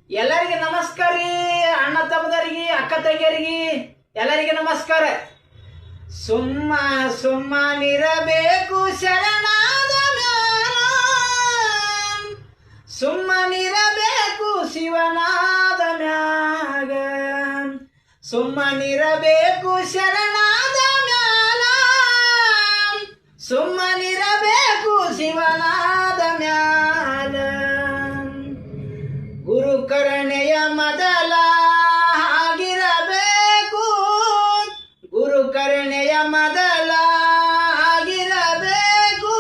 ಎಲ್ಲರಿಗೆ ನಮಸ್ಕಾರ ರೀ. ಅಣ್ಣ ತಮ್ಮದರಿಗೆ, ಅಕ್ಕ ತಂಗಿಯರಿಗೆ ಎಲ್ಲರಿಗೆ ನಮಸ್ಕಾರ. ಸುಮ್ಮ ಸುಮ್ಮನಿರಬೇಕು ಶರಣಾದ ಮ್ಯಾಲ, ಸುಮ್ಮನಿರಬೇಕು ಶಿವನಾದ ಮ್ಯಾಗ, ಸುಮ್ಮನಿರಬೇಕು ಶರಣಾದ ಮ್ಯಾಲ, ಸುಮ್ಮನಿರಬೇಕು ಶಿವನಾದ ಮ್ಯಾಲ. ಗುರುಕರಣೆಯ ಮೊದಲ ಆಗಿರಬೇಕು, ಗುರುಕರಣೆಯ ಮೊದಲ ಆಗಿರಬೇಕು,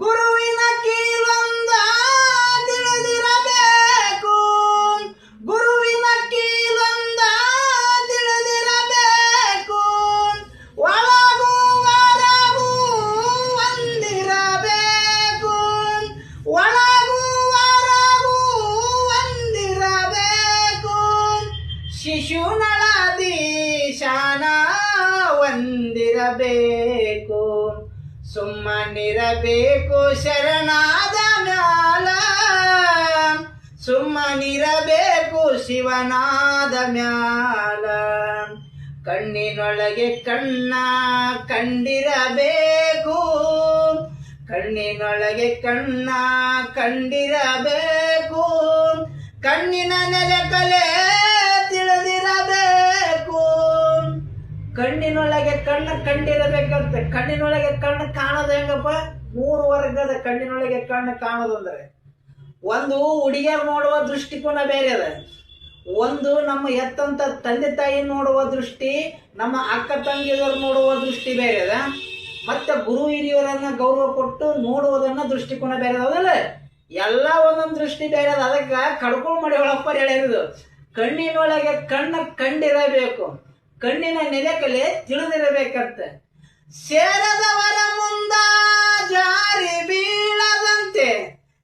ಗುರುವಿನ ಕೀಲೊಂದ ತಿಳಿದಿರಬೇಕು, ಗುರುವಿನ ಕೀಲೊಂದ ತಿಳಿದಿರಬೇಕು, ಒಳಗೂ ಹೊರಗೂ ಒಂದಿರಬೇಕು, ಒಳಗೂ ಹೊರಗೂ ಒಂದಿರಬೇಕು, ಶಿಶುನಳದಿ ಶಾನ ಒಂದಿರಬೇಕು, ಸುಮ್ಮನಿರಬೇಕು ಶರಣಾದ ಮ್ಯಾಲ, ಸುಮ್ಮನಿರಬೇಕು ಶಿವನಾದ ಮ್ಯಾಲ. ಕಣ್ಣಿನೊಳಗೆ ಕಣ್ಣ ಕಂಡಿರಬೇಕು, ಕಣ್ಣಿನೊಳಗೆ ಕಣ್ಣ ಕಂಡಿರಬೇಕು, ಕಣ್ಣಿನ ನೆಲೆಕಲೆ ತಿಳಿದಿರಬೇಕು. ಕಣ್ಣಿನೊಳಗೆ ಕಣ್ಣು ಕಂಡಿರಬೇಕಂತ. ಕಣ್ಣಿನೊಳಗೆ ಕಣ್ಣು ಕಾಣೋದು ಹೆಂಗಪ್ಪ? 3 ವರ್ಗದ ಕಣ್ಣಿನೊಳಗೆ ಕಣ್ಣು ಕಾಣೋದಂದ್ರೆ, ಒಂದು ಹುಡುಗಿಯರು ನೋಡುವ ದೃಷ್ಟಿಕೋನ ಬೇರೆ ಅದ, ಒಂದು ನಮ್ಮ ಎತ್ತಂತ ತಂದೆ ತಾಯಿ ನೋಡುವ ದೃಷ್ಟಿ, ನಮ್ಮ ಅಕ್ಕ ತಂಗಿಯವರು ನೋಡುವ ದೃಷ್ಟಿ ಬೇರೆ ಅದ, ಮತ್ತೆ ಗುರು ಹಿರಿಯವರನ್ನ ಗೌರವ ಕೊಟ್ಟು ನೋಡುವುದನ್ನ ದೃಷ್ಟಿಕೋನ ಬೇರೆ ಅದಲ್ಲ. ಎಲ್ಲ ಒಂದೊಂದು ದೃಷ್ಟಿ ಬೇರೆ ಅದ. ಅದಕ್ಕೆ ಕಡ್ಕೊಂಡು ಮಾಡಿ ಒಳಪ್ಪರ್ ಹೇಳಿರೋದು, ಕಣ್ಣಿನೊಳಗೆ ಕಣ್ಣು ಕಂಡಿರಬೇಕು, ಕಣ್ಣಿನ ನೆಲೆಕಲೆ ತಿಳಿದಿರಬೇಕಂತ. ಸೇರದವರ ಮುಂದ ಜಾರಿ ಬೀಳದಂತೆ,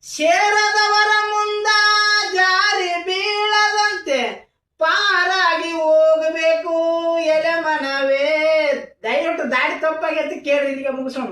ಸೇರದವರ ಮುಂದ ಜಾರಿ ಬೀಳದಂತೆ, ಪಾರಾಗಿ ಹೋಗಬೇಕು ಎಲೆ ಮನವೇ. ದಯವಿಟ್ಟು ದಾರಿ ತಪ್ಪಾಗಿ ಅಂತ ಕೇಳ್ರಿ, ಇಲ್ಲಿಗೆ ಮುಗಿಸೋಣ.